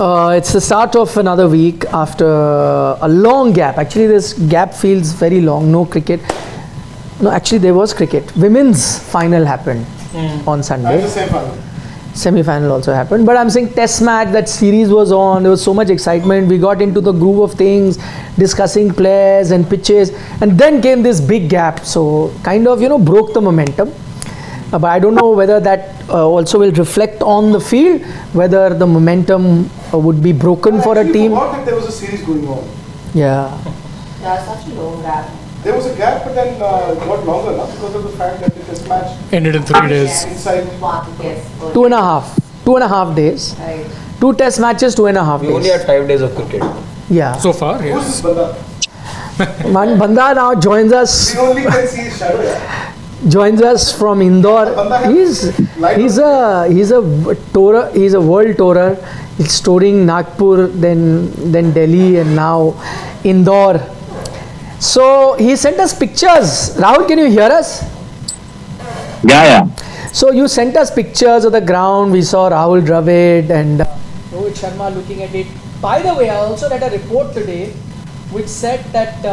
It's the start of another week after a long gap. Actually, this gap feels very long. No cricket. No, actually, there was cricket. Women's final happened on Sunday. And the semi-final. Semi-final also happened. But I'm saying test match, that series was on. There was so much excitement. We got into the groove of things, discussing players and pitches. And then came this big gap. So kind of, broke the momentum. But I don't know whether that also will reflect on the field, whether the momentum would be broken for a team. I forgot that there was a series going on. Yeah. Yeah, such a long gap. There was a gap, but then it got longer now because of the fact that the test match Ended in 3 days. inside. Yes. 2.5 days. Right. 2 test matches, 2.5 We days. only had 5 days of cricket. Yeah. So far, Who's yes. this Banda? One Banda now joins us. We only can see his shadow. Yeah? Joins us from Indore. He's a tourer. He's a world tourer. He's touring Nagpur, then Delhi, and now Indore. So he sent us pictures. Rahul, can you hear us? Yeah. So you sent us pictures of the ground. We saw Rahul Dravid and Rohit Sharma looking at it. By the way, I also read a report today which said that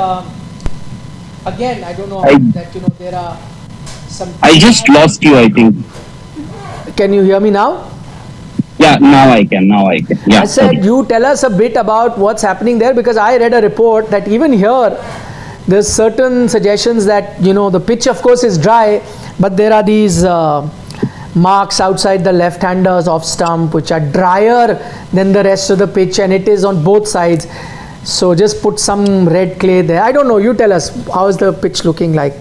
again, I don't know that there are some. I just lost you, I think. Can you hear me now? Yeah, now I can. Yeah. I said you tell us a bit about what's happening there, because I read a report that even here there's certain suggestions that the pitch of course is dry, but there are these marks outside the left-handers off stump which are drier than the rest of the pitch, and it is on both sides. So just put some red clay there. I don't know. You tell us, how is the pitch looking like?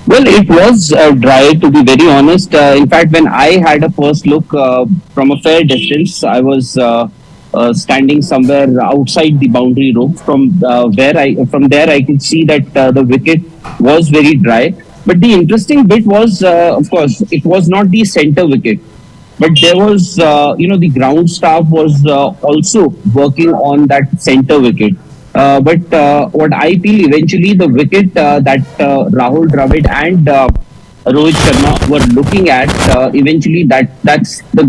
Well, it was dry, to be very honest. In fact, when I had a first look from a fair distance, I was standing somewhere outside the boundary rope. From there, I could see that the wicket was very dry. But the interesting bit was, of course, it was not the center wicket, but there was, the ground staff was also working on that center wicket. But what I feel, eventually the wicket that Rahul Dravid and Rohit Sharma were looking at, eventually that's the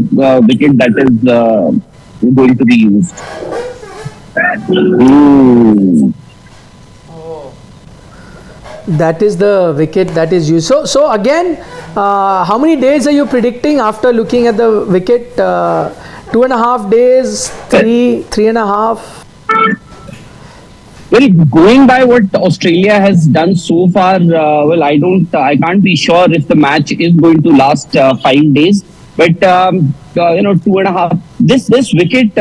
wicket that is going to be used. That is the wicket that is used. So again, how many days are you predicting after looking at the wicket? 2.5 days, 3.5. Well, going by what Australia has done so far, I can't be sure if the match is going to last 5 days. But 2.5. This wicket,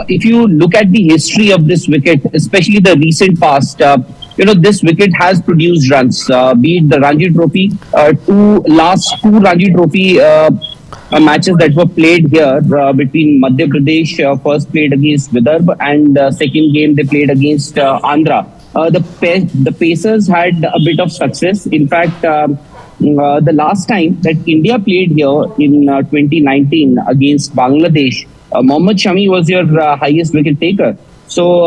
if you look at the history of this wicket, especially the recent past, this wicket has produced runs. Be it the Ranji Trophy, last two Ranji Trophy matches that were played here between Madhya Pradesh, first played against Vidarbha, and second game they played against Andhra. The Pacers had a bit of success. In fact, the last time that India played here in 2019 against Bangladesh, Mohammad Shami was your highest wicket taker. So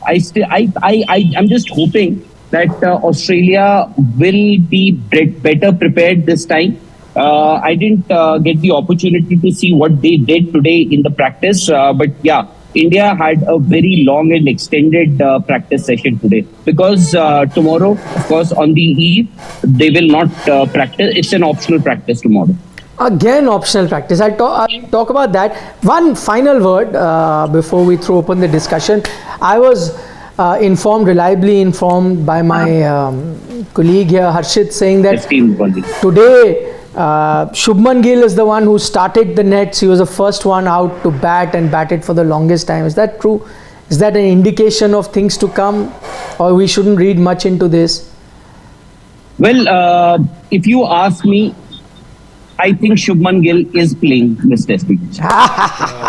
I'm just hoping that Australia will be better prepared this time. I didn't get the opportunity to see what they did today in the practice, but yeah, India had a very long and extended practice session today, because tomorrow, of course, on the eve, they will not practice. It's an optional practice tomorrow. Again, optional practice. I'll talk about that. One final word before we throw open the discussion. I was reliably informed by my colleague here, Harshit, saying that today Shubman Gill is the one who started the nets. He was the first one out to bat and batted for the longest time. Is that true? Is that an indication of things to come, or we shouldn't read much into this? Well, if you ask me, I think Shubman Gill is playing this test match.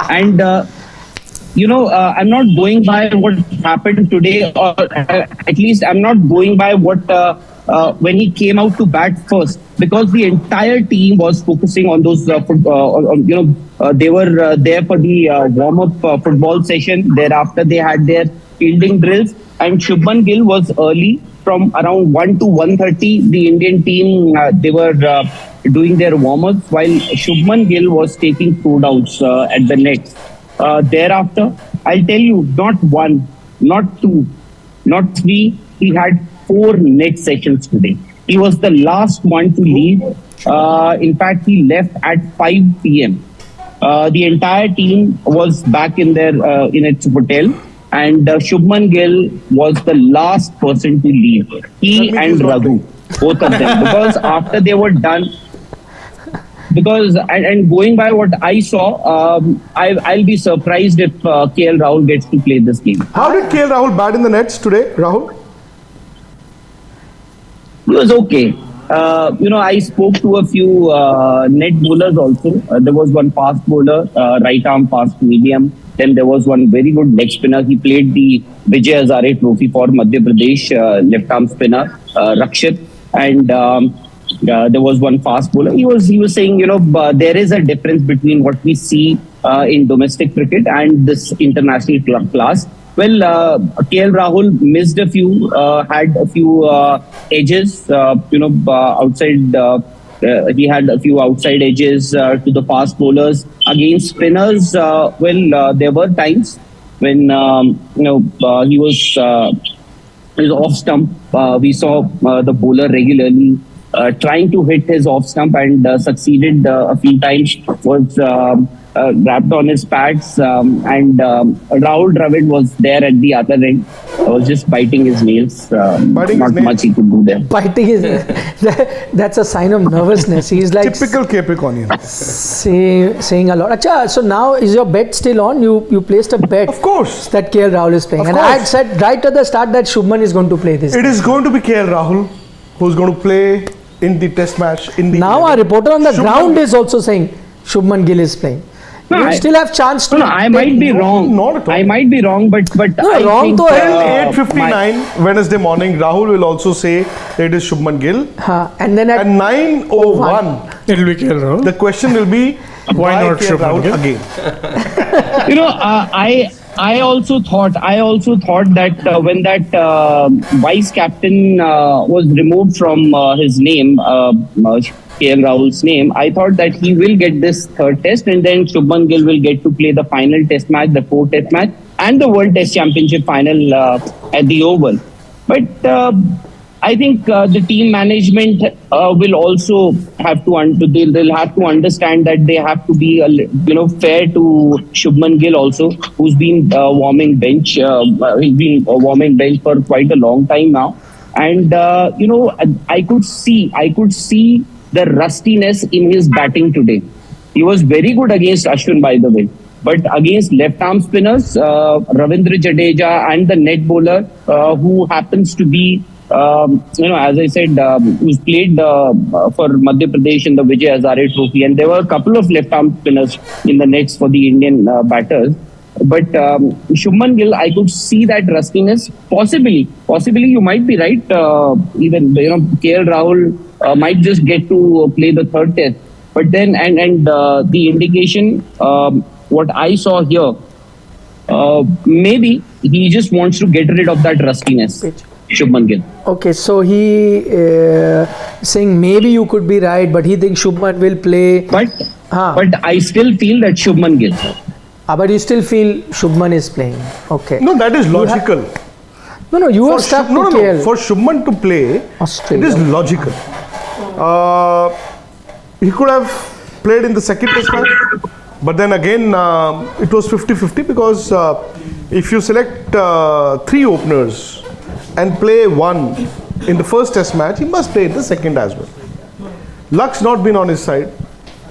And I'm not going by what happened today, or at least I'm not going by what when he came out to bat first, because the entire team was focusing on those they were there for the warm-up football session. Thereafter, they had their fielding drills, and Shubman Gill was early from around 1 to 1:30. The Indian team, they were doing their warm-ups, while Shubman Gill was taking throwdowns at the net. thereafter, I'll tell you, not one, not two, not three. He had 4 net sessions today. He was the last one to leave. In fact, he left at 5 p.m. The entire team was back in their in its hotel, and Shubman Gill was the last person to leave. He and Raghu, both of them, because after they were done. Because and going by what I saw, I'll be surprised if KL Rahul gets to play this game. How did KL Rahul bat in the nets today, Rahul? He was okay. I spoke to a few net bowlers also. There was one fast bowler, right arm fast medium. Then there was one very good leg spinner. He played the Vijay Hazare Trophy for Madhya Pradesh, left arm spinner, Rakshit. And there was one fast bowler. He was saying, there is a difference between what we see in domestic cricket and this international club class. Well, KL Rahul missed a few, had a few edges, outside. He had a few outside edges to the fast bowlers. Against spinners, there were times when, he was off stump. We saw the bowler regularly trying to hit his off stump and succeeded a few times. Was wrapped on his pads, and Rahul Dravid was there at the other end. Was just biting his nails. Not much he could do there. Biting his that's a sign of nervousness. He's like Typical Capricornian. saying a lot. Achha, so now is your bet still on? You placed a bet. Of course. That KL Rahul is playing. Of And I had course. said right at the start that Shubman is going to play this. It is going to be KL Rahul who's going to play in the test match. In the Now our reporter on the Shubman- ground is also saying Shubman Gill is playing. No, You still have chance to. No, I might be wrong. not at all. I might be wrong, but No, I wrong think, to hell. Till 8:59 Wednesday morning, Rahul will also say that it is Shubman Gill. And then at At 9:01, It'll be KL Rahul. the question will be Why not KL Shubman Rahul Gill? again? I also thought that when that vice captain was removed from his name, KL Rahul's name, I thought that he will get this third test, and then Shubman Gill will get to play the final test match, the 4th test match, and the World Test Championship final at the Oval. But I think the team management will also have to they'll have to understand that they have to be fair to Shubman Gill also, who's been warming bench. He's been warming bench for quite a long time now, and I could see the rustiness in his batting today. He was very good against Ashwin, by the way. But against left-arm spinners, Ravindra Jadeja and the net bowler, who happens to be, as I said, who's played for Madhya Pradesh in the Vijay Hazare Trophy. And there were a couple of left-arm spinners in the nets for the Indian batters. But Shubman Gill, I could see that rustiness. Possibly, you might be right. Even KL Rahul might just get to play the third test. But then, and the indication, what I saw here, maybe he just wants to get rid of that rustiness. Shubman Gill. okay, so he saying maybe you could be right, but he thinks Shubman will play. But I still feel that Shubman Gill. But you still feel Shubman is playing. Okay. No, that is logical. No, you For have stuck to no, KL. for Shubman to play, Australia. it is logical. He could have played in the second test match, but then again, it was 50-50 because if you select 3 openers and play one in the first test match, he must play in the second as well. Luck's not been on his side,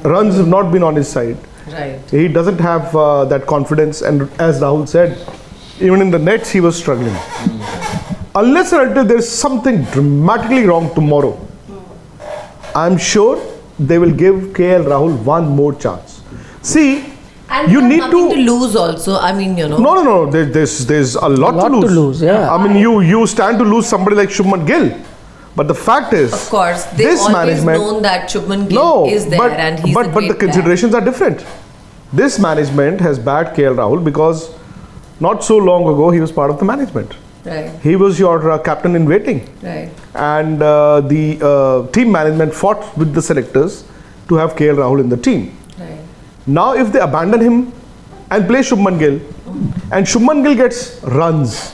runs have not been on his side. Right. He doesn't have that confidence, and as Rahul said, even in the nets he was struggling. Unless and until there's something dramatically wrong tomorrow, I'm sure they will give KL Rahul one more chance. See, And you have need nothing to. to lose also. I mean, No. There's a lot, Lot to lose, yeah. I mean, you stand to lose somebody like Shubman Gill, but the fact is, Of course, they've this always management. known that Shubman Gill No, is there and he's but a the great considerations are different. This management has backed KL Rahul because not so long ago he was part of the management. player. Right, He was your captain in waiting, right. and the team management fought with the selectors to have KL Rahul in the team. Right. Now, if they abandon him and play Shubman Gill, and Shubman Gill gets runs,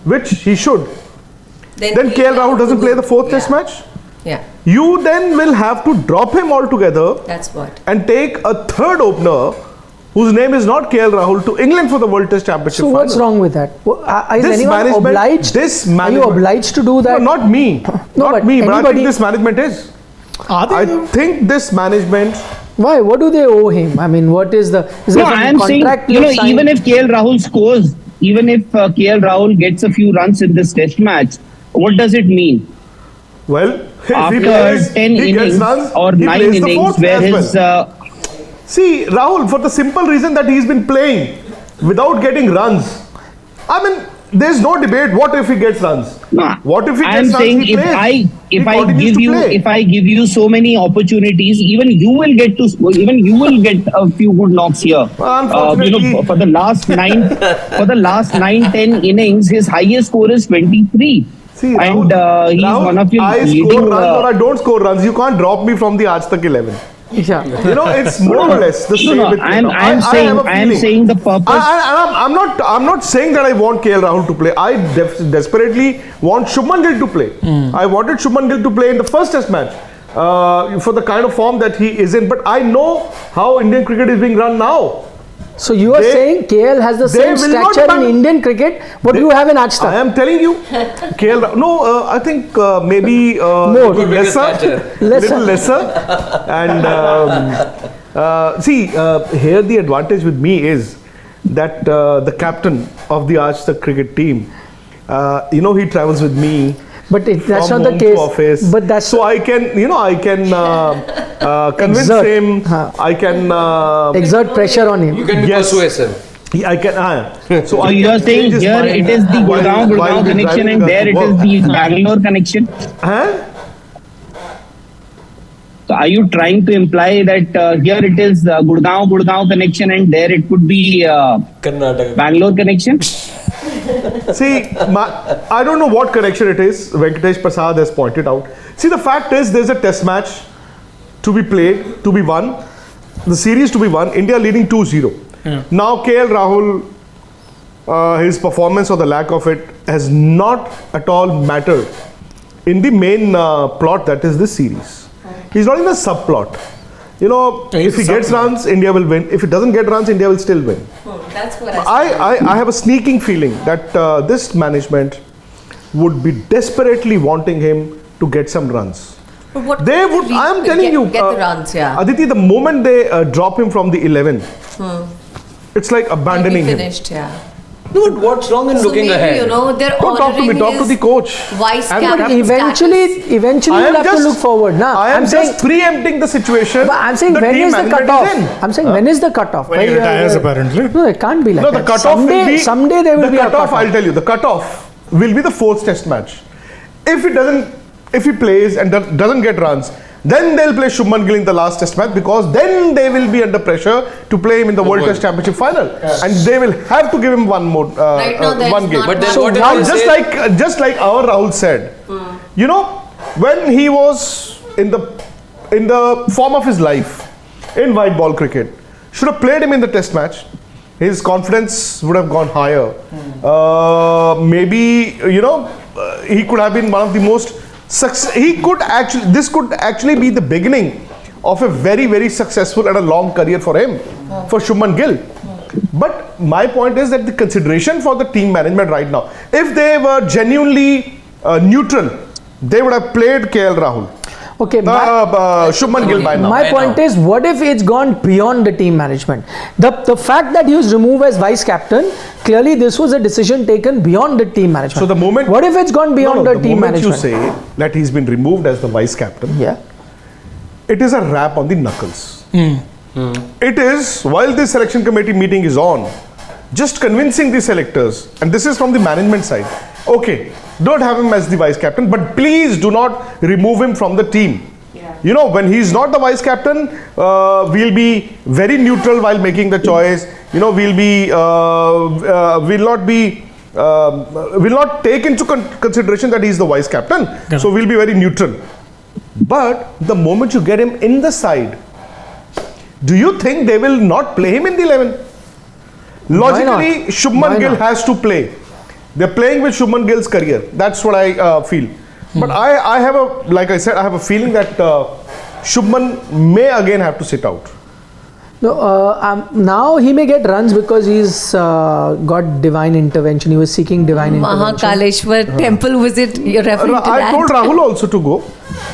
which he should, then KL Rahul doesn't play the fourth test match. Yeah, You then will have to drop him altogether that's what. and take a third opener whose name is not KL Rahul to England for the World Test Championship. So what's final. wrong with that? Is This anyone management- obliged? this Are you management- obliged to do No, that? not me. No, Not but me, but I anybody- think this management is. I think this management. Why? What do they owe him? I mean, what is the? Is No, there some I am saying, contract you know, you've signed? even if KL Rahul scores, even if KL Rahul gets a few runs in this test match, what does it mean? Well, if After he plays, 10 he gets innings runs, or he 9 plays the innings fourth where as his well. See, Rahul, for the simple reason that he's been playing without getting runs. I mean, there's no debate. What if he gets runs? No, What if he I gets am runs? saying He plays. He if I continues give to you play. if I give you so many opportunities, even you will get to score, even you will get a few good knocks here. Unfortunately- For the last 9-10 innings, his highest score is 23. See, and Rahul, he's Rahul, one of your I leading. score runs or I don't score runs. You can't drop me from the AajTak 11. Yeah. You know, it's more or less the same. No, with I am have a feeling. saying the purpose. I'm not saying that I want KL Rahul to play. I desperately want Shubman Gill to play. I wanted Shubman Gill to play in the first test match for the kind of form that he is in. But I know how Indian cricket is being run now. So you are saying KL has the same will not stature in ban- Indian cricket? What do you have in I AajTak? am telling you, KL Rahul. No, I think maybe More. lesser, little lesser. And see, here the advantage with me is that the captain of the AajTak cricket team, he travels with me. But that's from not the home case. to office. But that's so I can, convince Exert. him. I can. exert pressure on him. You can be Yes. persuasive. I can. So you are saying change his here mind it is the while Gurgaon he's connection driving and us there to it is work. the Bangalore connection. Huh? So are you trying to imply that here it is Gurgaon connection and there it could be Karnataka. Bangalore connection? See, I don't know what connection it is. Venkatesh Prasad has pointed out. See, the fact is, there's a test match to be played, to be won, the series to be won. India leading 2-0. Now, KL Rahul, his performance or the lack of it has not at all mattered in the main plot that is this series. He's not in the subplot. You know, He's if he a gets subplot. runs, India will win. If he doesn't get runs, India will still win. That's what I I have a sneaking feeling that this management would be desperately wanting him to get some runs. But what They would. I am telling you, get the runs, yeah. Aditi, the moment they drop him from the 11, it's like abandoning He'll be him. finished, yeah. No, but what's wrong in So looking maybe, ahead? you know, they're Don't talk to me. honoring Talk to his the coach. vice I'm But captain eventually status. you'll have to look forward. Nah, I am I'm just saying, preempting the situation. but I'm saying the when team is the management cutoff? is in. I'm saying when is the cutoff? When he retires, apparently. No, it can't be like No, that. the cutoff will be. Someday there will the be cutoff. a I'll cutoff. tell you. The cutoff will be the fourth test match. If he plays and doesn't get runs, then they'll play Shubman Gill in the last test match because then they will be under pressure to play him in the World Test Championship final, and they will have to give him one more Right now, there's one game. not But then much. So what if now they say- Just like our Rahul said, you know, when he was in the form of his life in white ball cricket, should have played him in the test match. His confidence would have gone higher. Maybe he could have been one of the most this could actually be the beginning of a very, very successful and a long career for him, for Shubman Gill. But my point is that the consideration for the team management right now, if they were genuinely neutral, they would have played KL Rahul. Okay, Shubman Gill by now. my point is, what if it's gone beyond the team management? The fact that he was removed as vice captain, clearly this was a decision taken beyond the team management. So the moment, what if it's gone beyond the team moment management? you say that he's been removed as the vice captain, Yeah. it is a rap on the knuckles. It is, while this selection committee meeting is on, just convincing the selectors, and this is from the management side, okay, don't have him as the vice captain, but please do not remove him from the team. You know, when he's not the vice captain, we'll be very neutral while making the choice. You know, we'll not take into consideration that he's the vice captain. So we'll be very neutral. But the moment you get him in the side, do you think they will not play him in the 11? Logically, Why Shubman Gill not? has to play. They're playing with Shubman Gill's career. That's what I feel. But I have like I said, I have a feeling that Shubman may again have to sit out. No, now he may get runs because he's got divine intervention. He was seeking divine intervention. Mahakaleshwar temple visit, you're referring to I that? told Rahul also to go.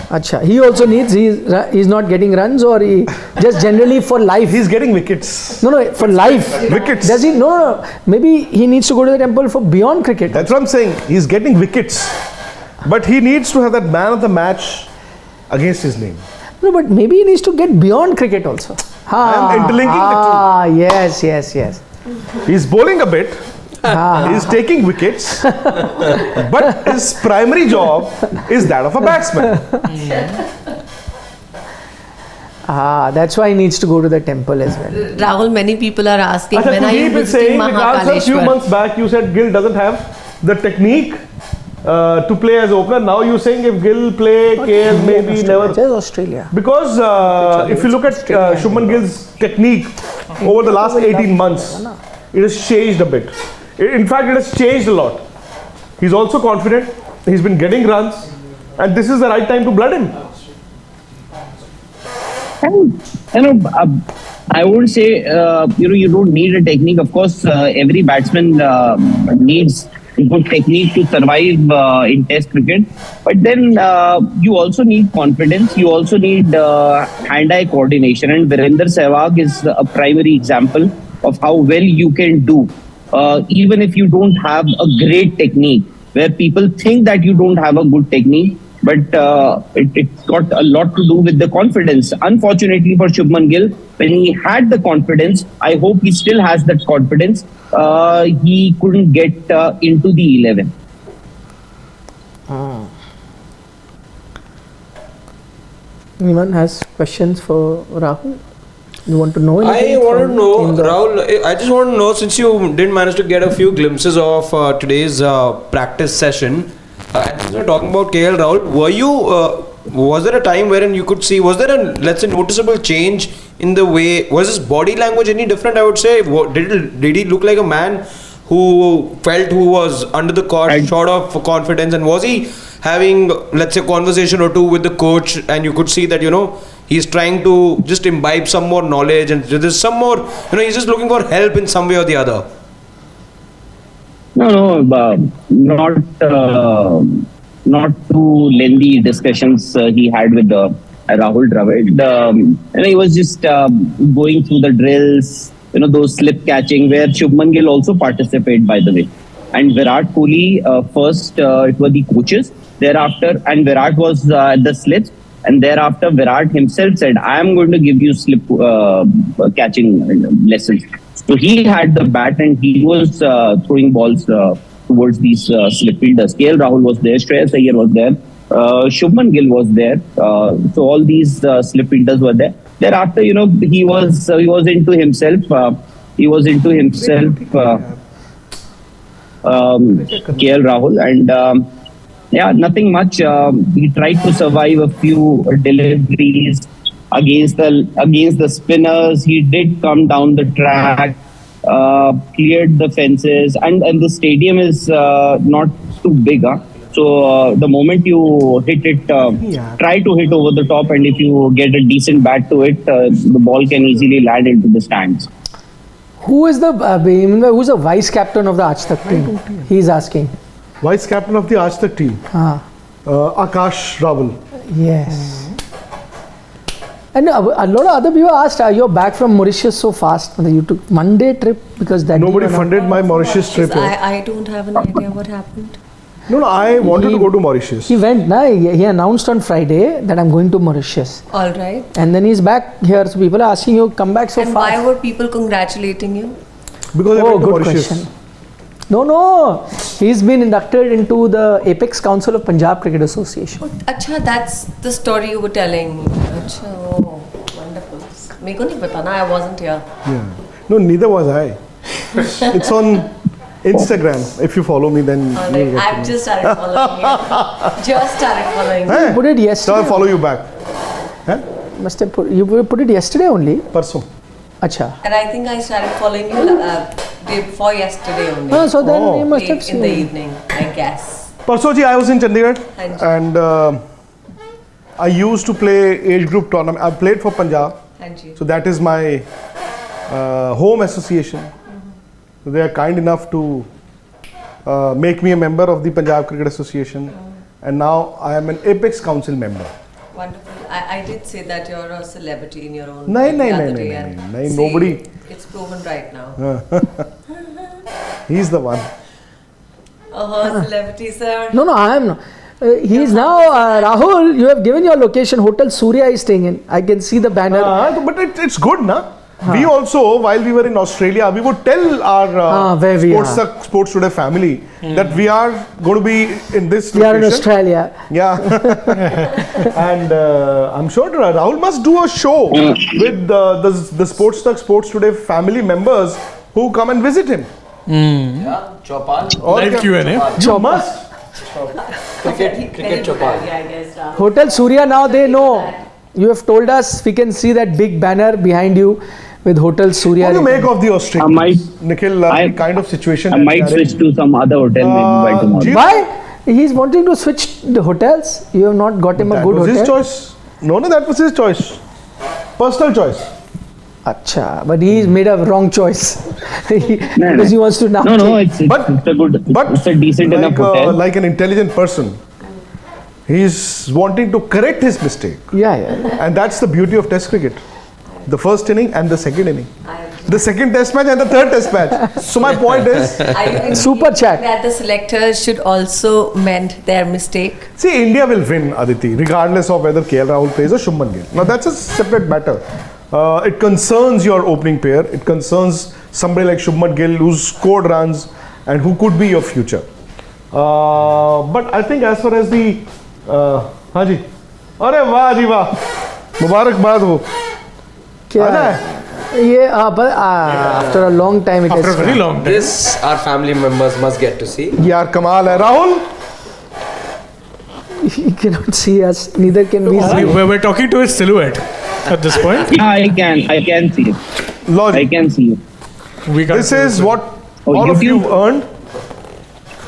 Acha, he also needs, he's not getting runs, or he just generally for life. He's getting wickets. No, for life. Wickets. Does he? No. Maybe he needs to go to the temple for beyond cricket. That's what I'm saying. He's getting wickets. But he needs to have that man of the match against his name. No, but maybe he needs to get beyond cricket also. I am interlinking the two. Yes. He's bowling a bit. He's taking wickets. But his primary job is that of a batsman. That's why he needs to go to the temple as well. Rahul, many people are asking, Achha, when so are you you've been visiting saying, a few Mahakaleshwar? months back, you said Gill doesn't have the technique to play as opener. Now you're saying if Gill play, KL maybe never. Just Australia. Because if you look at Shubman Gill's technique over the last 18 months, it has changed a bit. In fact, it has changed a lot. He's also confident. He's been getting runs, and this is the right time to blood him. I would say, you don't need a technique. Of course, every batsman needs good technique to survive in Test cricket. But then you also need confidence. You also need hand-eye coordination. And Virender Sehwag is a primary example of how well you can do, even if you don't have a great technique. Where people think that you don't have a good technique, but it's got a lot to do with the confidence. Unfortunately for Shubman Gill, when he had the confidence, I hope he still has that confidence, he couldn't get into the 11. Anyone has questions for Rahul? You want to know anything? I want to from know, Indore? Rahul, I just want to know, since you didn't manage to get a few glimpses of today's practice session, and since we're talking about KL, Rahul, was there a time wherein you could see, was there a, let's say, noticeable change in the way, was his body language any different, I would say? Did he look like a man who was under the cosh, short of confidence, and was he having, let's say, a conversation or two with the coach, and you could see that, he's trying to just imbibe some more knowledge, and there's some more, he's just looking for help in some way or the other? No, not too lengthy discussions he had with Rahul Dravid. And he was just going through the drills, those slip catching, where Shubman Gill also participated, by the way. And Virat Kohli, first it were the coaches, thereafter, and Virat was at the slips. And thereafter, Virat himself said, I am going to give you slip catching lessons. So he had the bat and he was throwing balls towards these slip fielders. KL Rahul was there, Shreyas Iyer was there, Shubman Gill was there. So all these slip fielders were there. Thereafter, he was into himself. KL Rahul, and nothing much. He tried to survive a few deliveries against the spinners. He did come down the track, cleared the fences, and the stadium is not too big. So the moment you hit it, try to hit over the top, and if you get a decent bat to it, the ball can easily land into the stands. Who's the vice captain of the AajTak team? He's asking. Vice captain of the AajTak team, Akash Rahul. Yes. And a lot of other people asked, you're back from Mauritius so fast. You took one-day trip because that Nobody funded my Mauritius trip. I don't have an idea what happened. No, I wanted to go to Mauritius. He went, he announced on Friday that I'm going to Mauritius. All right. And then he's back here. So people are asking you, come back so And fast. why were people congratulating you? Because I went to good Mauritius. question. No. He's been inducted into the Apex Council of Punjab Cricket Association. Acha, that's the story you were telling. Acha, oh, wonderful. Meko nahi pata na, I wasn't here. Yeah. No, neither was I. It's on Instagram. If you follow me, then All you'll right, get to I've know. just started following you. Just started following you. Hey, Put it yesterday. so I follow you back. Must have put it yesterday only. Parso. Acha. And I think I started following you day before yesterday only. Oh, so then Oh. you must have Late in the seen. evening, I guess. Parso ji, I was in Chandigarh Hanji. and I used to play age group tournament. I played for Punjab, Hanji. so that is my home association. So they are kind enough to make me a member of the Punjab Cricket Association, and now I am an Apex Council member. Wonderful. I did say that you're a celebrity in your own Nahi, right nahi, the nahi, other nahi, day, nahi, and nahi, see, nobody- It's proven right now. He's the one. Celebrity, sir. No, I am not. He is now, Rahul, you have given your location, Hotel Surya is staying in. I can see the banner. But it's good, na? We also, while we were in Australia, we would tell our where we are. Sports Today family that we are going to be in this We are in location. Australia. Yeah. And I'm sure Rahul must do a show with the Sports Today family members who come and visit him. Chopal. Or Live Q&A. You must. Cricket Chopal. Yeah, I guess. Hotel Surya, now they know. You have told us, we can see that big banner behind you with Hotel Surya. What do you written. make of the Australians? I might- Nikhil, the kind of situation I that might they are in? switch to some other hotel maybe by tomorrow. Gill? Why? He's wanting to switch the hotels. You have not got him a That good was hotel. his choice. No, that was his choice. Personal choice. Acha, but he's made a wrong choice. Because he wants to now. No, it's But- a good, But it's a decent enough like, hotel. like an intelligent person, he's wanting to correct his mistake. Yeah. And that's the beauty of Test cricket. The first inning and the second inning. The second Test match and the third Test match. So my point is, Are you Super thinking chat. that the selectors should also mend their mistake? see, India will win, Aditi, regardless of whether KL Rahul plays or Shubman Gill. Now that's a separate matter. It concerns your opening pair. It concerns somebody like Shubman Gill who's scored runs and who could be your future. But I think as far as the हाँ जी, अरे वाह जी वाह, मुबारकबाद हो. क्या आना है? ये but after a long time it After a is. very long time. This our family members must get to see. यार कमाल है. Rahul, He cannot see us. Neither can we see. We're talking to his silhouette at this point. Yeah, I can see it. I logic. can see it. We can't This see is it. what Oh, all of you YouTube. earned.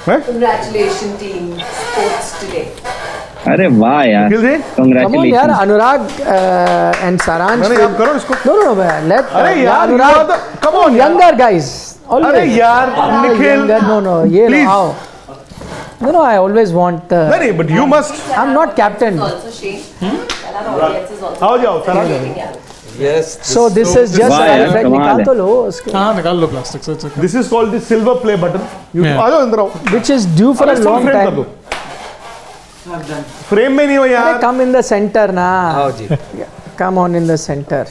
Huh? Congratulations, team sports today. अरे वाह यार. Nikhil ji? Come on, yaar, Congratulations. Anurag and Saransh. नहीं आप करो इसको. No, man. Let अरे यार, you are the, come on, यार. younger guys. Always. अरे यार, Nikhil. Younger, no. ये Please. लो, आओ. No, I always want. नहीं नहीं, but you must. I'm not captain. Also, Shane. Tell our audience is also आओ जाओ, सारा. waiting, yeah. Yes. So this is just Wow, a यार, reflect. कमाल निकाल है. तो लो उसके. हाँ निकाल लो प्लास्टिक से. It's okay. This is called the silver play button. You Yeah. आ जाओ अंदर आओ. Which is due for a अरे, full long frame कर time. दो. फ्रेम में नहीं हो Hey, यार. come in the center na. How ji? Come on in the center.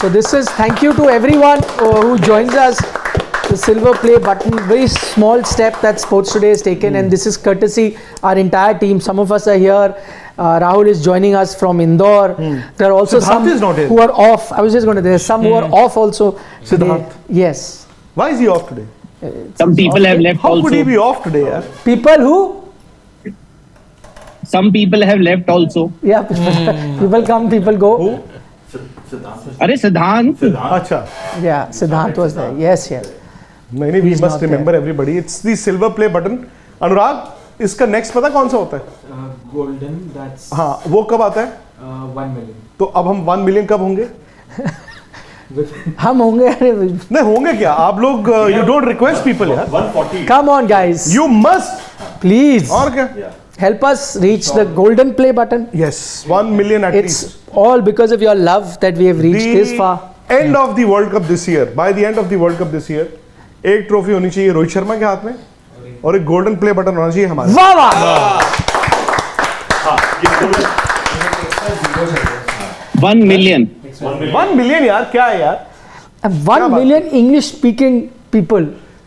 So this is thank you to everyone who joins us. The silver play button, very small step that Sports Today has taken, and this is courtesy our entire team. Some of us are here. Rahul is joining us from Indore. There are also Siddharth some is not here. who are off. I was just going to. There's some who are off also. today. Siddharth. Yes. Why is he off today? Some people have left How could he also. be off today यार? People who, Some people have left also. yeah, people come, people go. अरे सिद्धांत. अच्छा. Yeah, Siddhant was there. Yes. नहीं नहीं, we He's must not remember everybody. It's the silver play button. अनुराग, इसका next पता कौन सा होता है? Golden, that's हाँ, वो कब आता है? 1 million. तो अब हम 1 मिलियन कब होंगे? हम होंगे. नहीं होंगे क्या? आप लोग you don't request people यार. 140. Come on, guys. You must. Please और क्या? help us reach the golden play button. Yes, 1 million at It's least. all because of your love that we have reached this far. End of the World Cup this year. By the end of the World Cup this year, एक trophy होनी चाहिए रोहित शर्मा के हाथ में और एक golden play button होना चाहिए हमारे. वाह वाह. 1 million. 1 million यार, क्या है यार? 1 million English speaking people.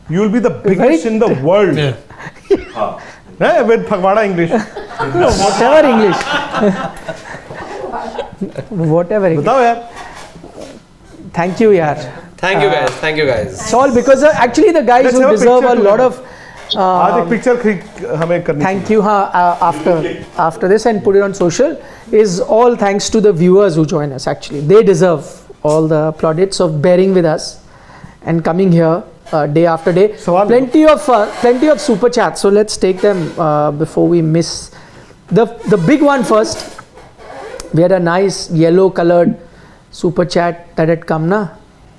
You will be the biggest in the world. Yeah. With Phagwada English. Whatever English. Whatever English. बताओ यार. Thank you, yaar. Thank you guys. Thank you guys. It's all because of actually the guys Let's who have a deserve a picture lot together. of. आज एक picture हमें करनी Thank you. After this and put it on social is all thanks to the viewers who join us. Actually, they deserve all the plaudits of bearing with us and coming here day after day. Sawal. Plenty of super chats. So let's take them before we miss the big one first. We had a nice yellow colored super chat that had come na.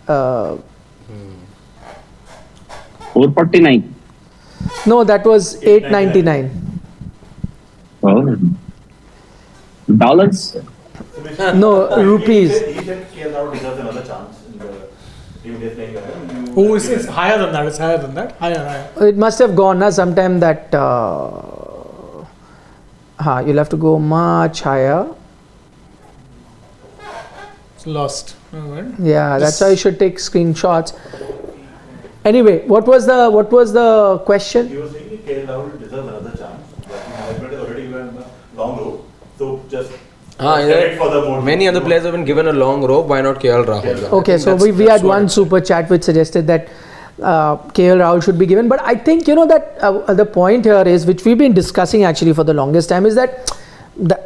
449. No, that was 899. Oh. Dollars? No, rupees. He said KL Rahul deserves another chance in the team they're playing. Oh, it's higher than that. It's higher than that. Higher. It must have gone na sometime that. You'll have to go much higher. It's lost. Alright. Yeah, that's why you should take screenshots. Anyway, what was the question? He was saying that KL Rahul deserves another chance. But management is already given a long road. So just credit for the more. Many other players have been given a long rope. Why not KL Rahul? Okay, so we had one super chat which suggested that KL Rahul should be given. But I think, that the point here is, which we've been discussing actually for the longest time, is that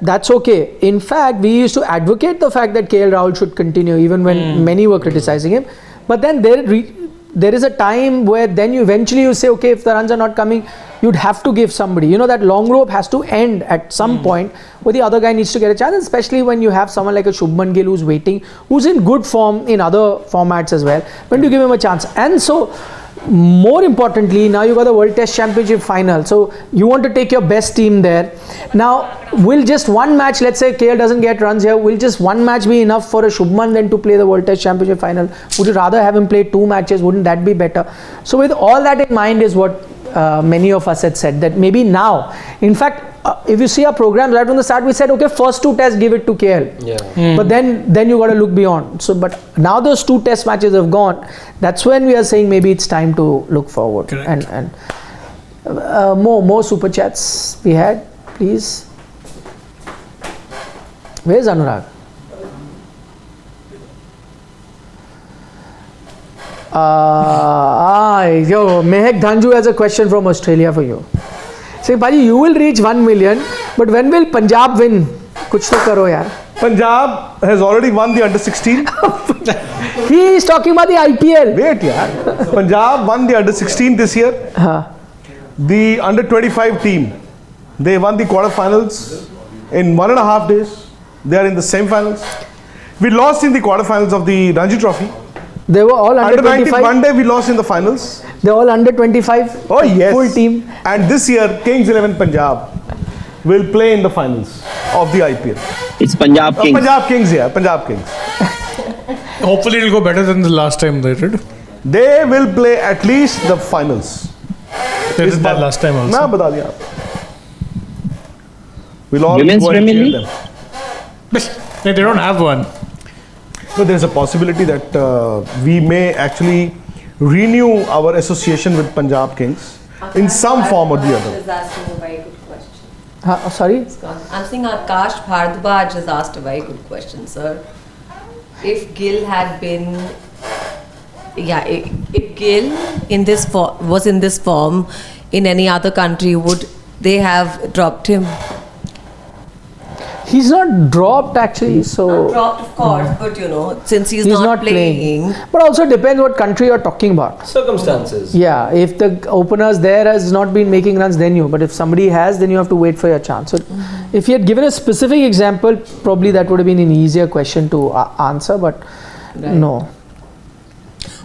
that's okay. In fact, we used to advocate the fact that KL Rahul should continue even when many were criticizing him. But then there is a time where then you eventually say, okay, if the runs are not coming, you'd have to give somebody. That long rope has to end at some point where the other guy needs to get a chance, especially when you have someone like a Shubman Gill who's waiting, who's in good form in other formats as well. When do you give him a chance? And so, more importantly, now you got the World Test Championship final. So you want to take your best team there. Now, will just one match, let's say KL doesn't get runs here, will just one match be enough for a Shubman then to play the World Test Championship final? Would you rather have him play 2 matches? Wouldn't that be better? So with all that in mind is what many of us had said, that maybe now, in fact, if you see our program right from the start, we said, okay, first 2 tests give it to KL. Yeah. But then you got to look beyond. So, but now those 2 test matches have gone. That's when we are saying maybe it's time to look forward. Correct. And more super chats we had, please. Where's Anurag? Mehak Dhanju has a question from Australia for you. Saying, Bhaji, you will reach 1 million, but when will Punjab win? Kuch to karo yaar. Punjab has already won the under 16. He is talking about the IPL. Wait, yaar. Punjab won the under 16 this year. The under 25 team, they won the quarterfinals in 1.5 days. They are in the semi-finals. We lost in the quarterfinals of the Ranji Trophy. They were all under 19, 25. one day we lost in the finals. They were all under 25. Oh yes. Full team. And this year, Kings 11 Punjab will play in the finals of the IPL. It's Punjab Kings. Punjab Kings, yeah. Punjab Kings. Hopefully, it'll go better than the last time they did. They will play at least the finals. They did that last time also. ना बता दिया आप. We'll all Women's go and Premier cheer League? them. They don't have one. So there's a possibility that we may actually renew our association with Punjab Kings in some form or the other. Is asking a very good question. Sorry? I'm saying Akash Bhardwaj has asked a very good question, sir. If Gill had been, if Gill was in this form in any other country, would they have dropped him? He's not dropped actually, so Not dropped, of course, but since he's not playing. But also depends what country you're talking about. Circumstances. Yeah, if the openers there has not been making runs, then you. But if somebody has, then you have to wait for your chance. So if he had given a specific example, probably that would have been an easier question to answer. But no.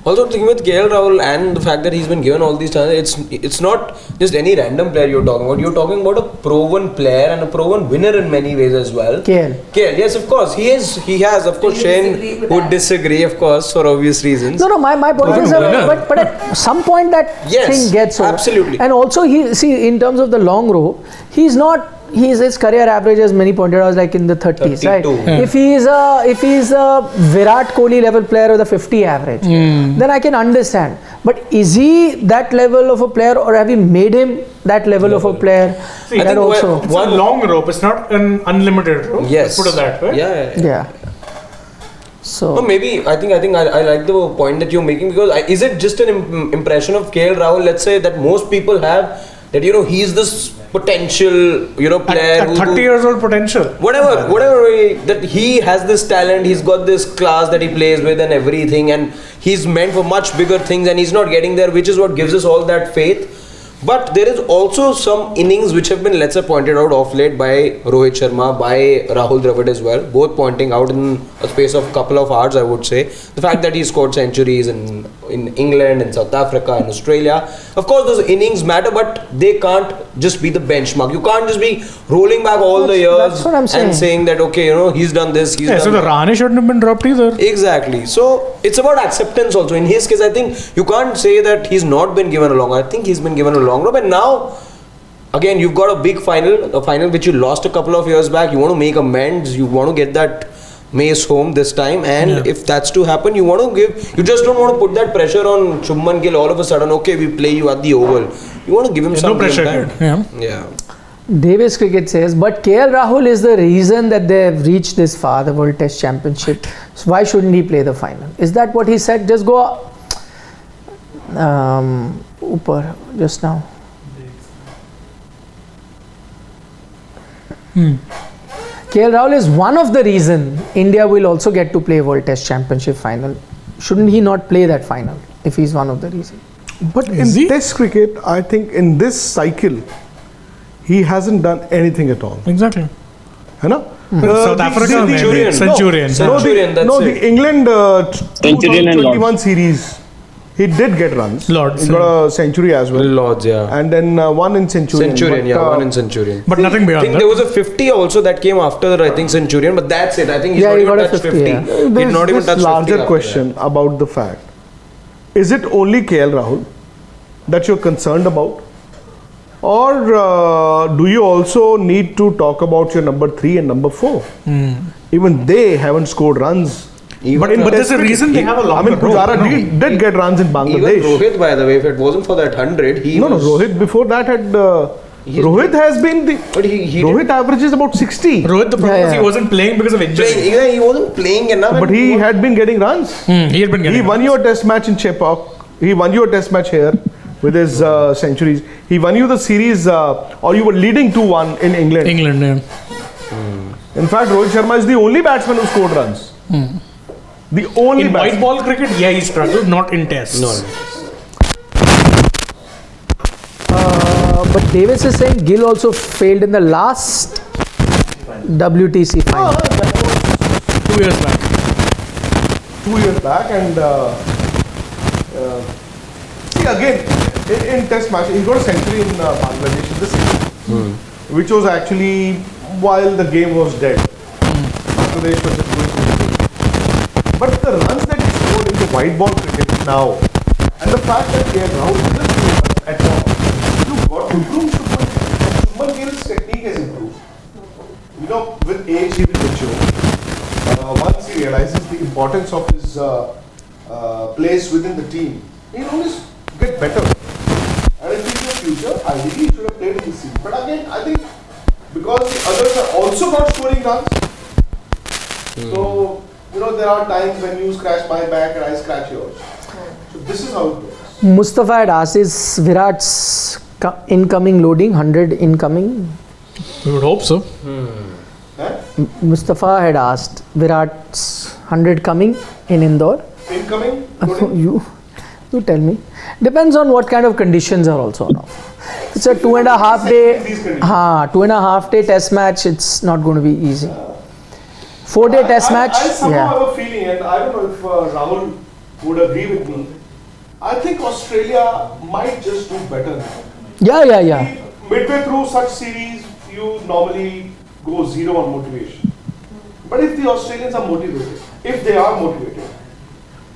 Also, thinking with KL Rahul and the fact that he's been given all these chances, it's not just any random player you're talking about. You're talking about a proven player and a proven winner in many ways as well. KL, yes, of course. He has, of course. Do you disagree Shane with would that? disagree, of course, for obvious reasons. No, my point is, but at some point that Yes, thing gets over. absolutely. And also, in terms of the long row, his career average, as many pointed out, is like in the 30s, right? 32. If he's a Virat Kohli level player with a 50 average, then I can understand. But is he that level of a player, or have you made him that level of a player? See, That I think also. It's a long rope. It's not an unlimited rope. Yes. Let's put it that way. Yeah. So. No, maybe I think I like the point that you're making, because is it just an impression of KL Rahul, let's say, that most people have, that he's this potential, player. At 30 years old potential. Whatever way that he has this talent, he's got this class that he plays with and everything, and he's meant for much bigger things, and he's not getting there, which is what gives us all that faith. But there is also some innings which have been, let's say, pointed out of late by Rohit Sharma, by Rahul Dravid as well, both pointing out in a space of couple of hours, I would say. The fact that he scored centuries in England, in South Africa, in Australia. Of course, those innings matter, but they can't just be the benchmark. You can't just be rolling back all the years That's what I'm saying. and saying that, okay, he's done this, he's done So the that. Rane shouldn't have been dropped either. Exactly. So it's about acceptance also. In his case, I think you can't say that he's not been given a long rope. I think he's been given a long rope. And now, again, you've got a big final, a final which you lost a couple of years back. You want to make amends. You want to get that mace home this time. And if that's to happen, you just don't want to put that pressure on Shubman Gill all of a sudden. Okay, we play you at the Oval. You want to give him some No pressure. time. Yeah. Davis Cricket says, but KL Rahul is the reason that they have reached this far, the World Test Championship. So why shouldn't he play the final? Is that what he said? Just go upar just now. KL Rahul is one of the reason India will also get to play World Test Championship final. Shouldn't he not play that final if he's one of the reason? But in Test cricket, I think in this cycle, he hasn't done anything at all. Exactly. है ना? South Africa, maybe. Centurion. The England Centurion and 2021 series, he did get runs. Lords, He got a century as well. Lords, yeah. And then one in Centurion. One in Centurion. But nothing I beyond think that. there was a 50 also that came after, I think, Centurion, but that's it. I think he's Yeah, not he even got a touched 50, 50. yeah. He There's did not even this touch 50 larger after question about the fact. Is it only KL Rahul that you're concerned about? Or do you also need to talk about your number 3 and number 4? Even they haven't scored runs. But there's a reason they have a longer rope. Pujara did get runs in Even Bangladesh. Rohit, by the way, if it wasn't for that 100, he No, was... Rohit before that had... Rohit has been the... But he Rohit averages about 60. Rohit, the problem is he wasn't playing because of injury. he wasn't playing enough. But he had been getting runs. He had been getting He won your test match in Chepauk. He won your test match here with his centuries. He won you the series, or you were leading 2-1 in England. England, yeah. In fact, Rohit Sharma is the only batsman who scored runs. The only In white batsman. ball cricket, yeah, he struggled, not in tests. No. But Davis is saying Gill also failed in the last WTC final. 2 years back. 2 years back, and see again in test match he got a century in Bangladesh in the season, which was actually while the game was dead. Bangladesh was just going through the game. But the runs that he scored in the white ball cricket now, and the fact that KL Rahul didn't play at all, you got to improve Shubman. Shubman Gill's technique has improved. With age he will mature. Once he realizes the importance of his place within the team, he'll always get better. And if he's in the future, ideally he should have played in this season. But again, I think because the others are also not scoring runs, so there are times when you scratch my back and I scratch yours. So this is how it goes. Mustafa had asked, is Virat's incoming loading 100 incoming? We would hope so. Mustafa had asked, Virat's 100 coming in Indore? Incoming? You tell me. Depends on what kind of conditions are also now. It's a 2.5 day, 2.5 day test match. It's not going to be easy. 4 day test match. I somehow have a feeling, and I don't know if Rahul would agree with me. I think Australia might just do better now. Yeah. Midway through such series, you normally go zero on motivation. But if the Australians are motivated, if they are motivated,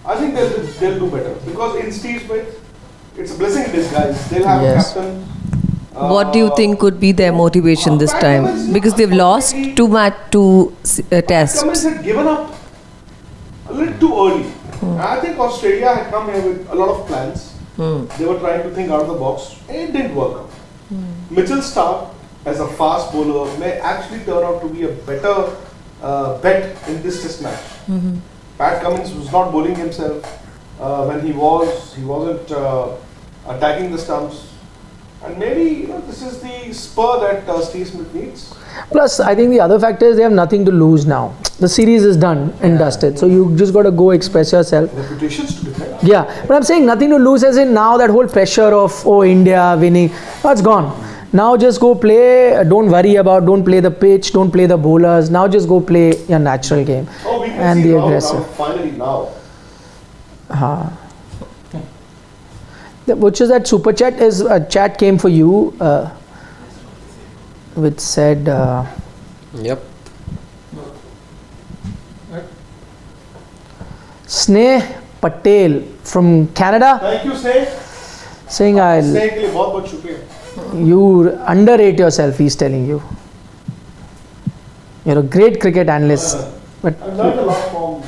I think they'll do better. Because in Steve Smith, it's a blessing in disguise. They'll have a captain. What do you think could be their motivation this time? Because they've lost two tests. Cummins had given up a little too early. I think Australia had come here with a lot of plans. They were trying to think out of the box. It didn't work out. Mitchell Starc as a fast bowler may actually turn out to be a better bet in this test match. Pat Cummins was not bowling himself. When he wasn't attacking the stumps. And maybe this is the spur that Steve Smith needs. Plus, I think the other factor is they have nothing to lose now. The series is done and dusted, so you just got to go express yourself. Reputations to defend. Yeah, but I'm saying nothing to lose as in now that whole pressure of India winning, that's gone. Now just go play, don't worry about, don't play the pitch, don't play the bowlers. Now just go play your natural game We can and see be Rahul aggressive. now, finally now. Which is that super chat is a chat came for you, which said, Yep. Sneh Patel from Canada Thank you, Sneh. saying Sneh के लिए बहुत बहुत शुक्रिया. you underrate yourself, he's telling you. You're a great cricket analyst. But I've learned a lot from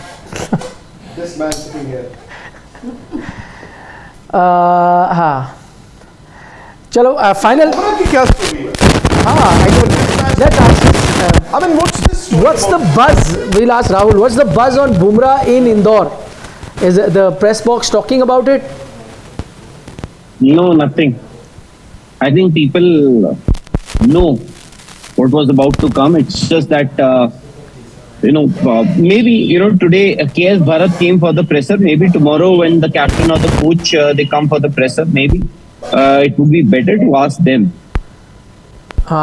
this man sitting here. हाँ चलो final Bumrah की क्या story है? I don't let's ask I mean, what's this story what's the about? buzz, we'll ask Rahul, what's the buzz on Bumrah in Indore? Is the press box talking about it? No, nothing. I think people know what was about to come. It's just that, maybe, today KS Bharat came for the presser. Maybe tomorrow when the captain or the coach, they come for the presser, maybe it would be better to ask them.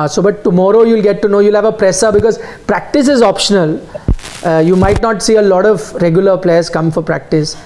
So but tomorrow you'll get to know, you'll have a presser because practice is optional. You might not see a lot of regular players come for practice,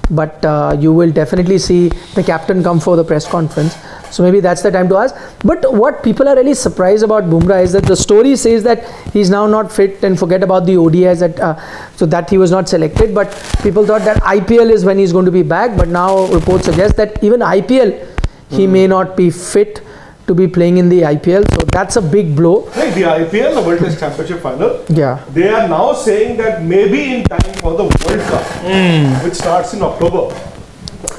but you will definitely see the captain come for the press conference. So maybe that's the time to ask. But what people are really surprised about Bumrah is that the story says that he's now not fit and forget about the ODIs, so that he was not selected. But people thought that IPL is when he's going to be back. But now reports suggest that even IPL, he may not be fit to be playing in the IPL. So that's a big blow. Hey, the IPL, the World Test Championship final, Yeah. they are now saying that maybe in time for the World Cup, which starts in October.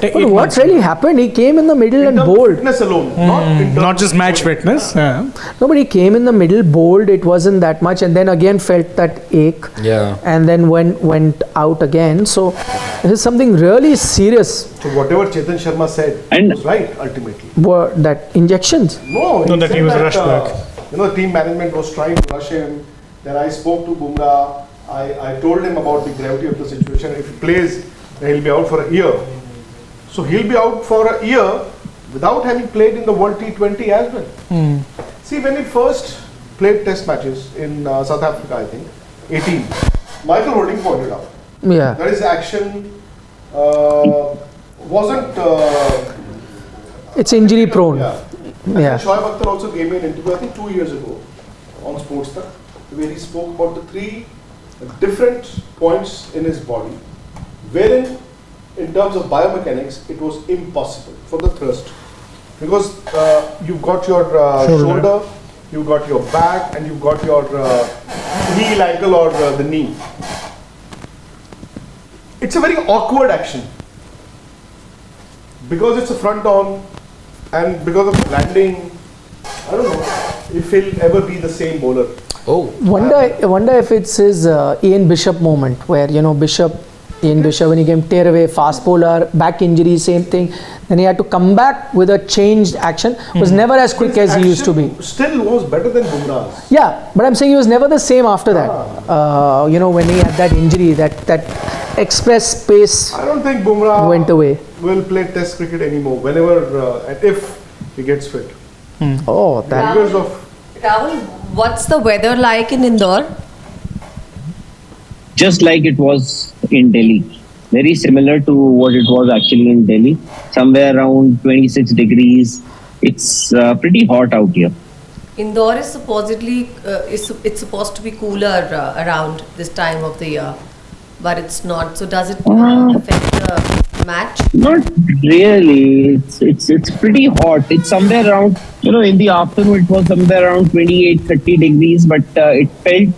But what really happened? He came in the middle In and terms of bowled. fitness alone, not in terms Not just of match bowling. fitness. Yeah. No, but he came in the middle, bowled. It wasn't that much, and then again felt that ache. Yeah. And then went out again. So this is something really serious. So whatever Chetan Sharma said And- was right ultimately. That injections. No, No, that said he was rushed back. The team management was trying to rush him. Then I spoke to Bumrah. I told him about the gravity of the situation. If he plays, then he'll be out for a year. So he'll be out for a year without having played in the World T20 as well. See, when he first played test matches in South Africa, I think, 18, Michael Holding pointed out Yeah. that his action wasn't... It's injury prone. Yeah. And Yeah. Shoaib Akhtar also gave me an interview, I think 2 years ago, on Sportstar, where he spoke about the 3 different points in his body, wherein, in terms of biomechanics, it was impossible for the thrust. Because you've got your shoulder, you've got your back, and you've got your heel, ankle, or the knee. It's a very awkward action. Because it's a front on, and because of landing, I don't know if he'll ever be the same bowler. Oh. Wonder if it's his Ian Bishop moment where Ian Bishop when he came tear away, fast bowler, back injury, same thing. Then he had to come back with a changed action. Was never as quick as he used to be. Still was better than Bumrah's. Yeah, but I'm saying he was never the same after that. When he had that injury, that express pace I don't think Bumrah went away. will play Test cricket anymore. Whenever and if he gets fit. Oh, that. Because of Rahul, what's the weather like in Indore? Just like it was in Delhi. Very similar to what it was actually in Delhi. Somewhere around 26 degrees. It's pretty hot out here. Indore is supposedly it's supposed to be cooler around this time of the year, but it's not. So does it affect the match? Not really. It's pretty hot. It's somewhere around, in the afternoon it was somewhere around 28, 30 degrees, but it felt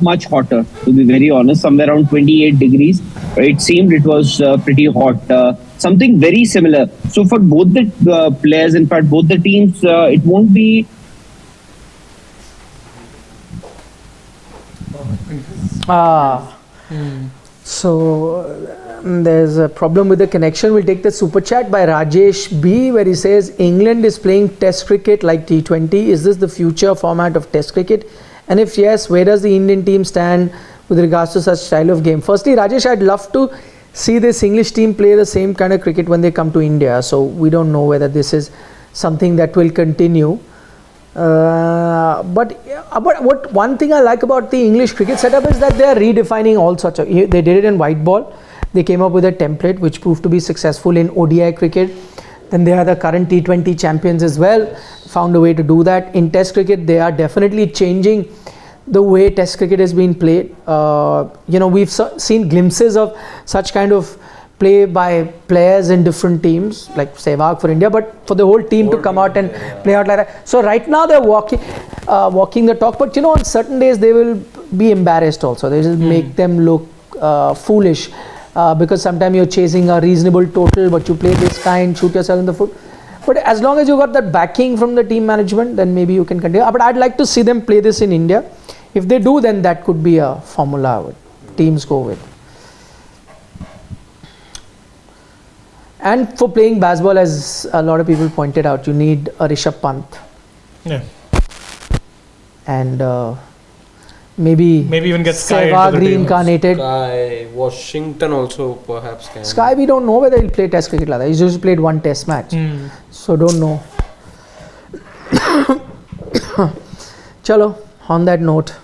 much hotter, to be very honest, somewhere around 28 degrees. It seemed it was pretty hot. Something very similar. So for both the players, in fact, both the teams, it won't be. So there's a problem with the connection. We'll take the super chat by Rajesh B, where he says England is playing Test cricket like T20. Is this the future format of Test cricket? And if yes, where does the Indian team stand with regards to such style of game? Firstly, Rajesh, I'd love to see this English team play the same kind of cricket when they come to India. So we don't know whether this is something that will continue. But what one thing I like about the English cricket setup is that they are redefining all sorts of. They did it in white ball. They came up with a template which proved to be successful in ODI cricket. Then they are the current T20 champions as well. Found a way to do that. In Test cricket, they are definitely changing the way Test cricket has been played. We've seen glimpses of such kind of play by players in different teams, like Sehwag for India, but for the whole team to come out and play out like that. So right now they're walking the talk, but on certain days they will be embarrassed also. They will make them look foolish because sometimes you're chasing a reasonable total, but you play this kind, shoot yourself in the foot. But as long as you got that backing from the team management, then maybe you can continue. But I'd like to see them play this in India. If they do, then that could be a formula teams go with. And for playing baseball, as a lot of people pointed out, you need a Rishabh Pant. Yeah. And maybe even get Sky into Sehwag the team. reincarnated. Sky, Washington also perhaps can. Sky, we don't know whether he'll play Test cricket like that. He's just played one Test match. So don't know. Chalo, on that note.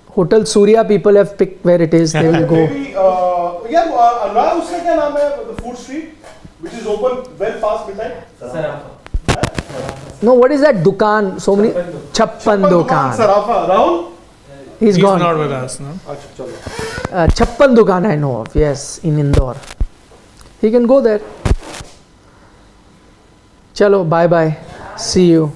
Hotel Surya people have picked where it is. They will go. Maybe, Anurag, उसका क्या नाम है? The food street, which is open well past midnight. No, what is that Dukan? So many Chappan Dukan. Sarafa. Rahul? He's gone. Not with us, no? Chappan Dukan I know of. Yes, in Indore. He can go there. Chalo, bye bye. See you.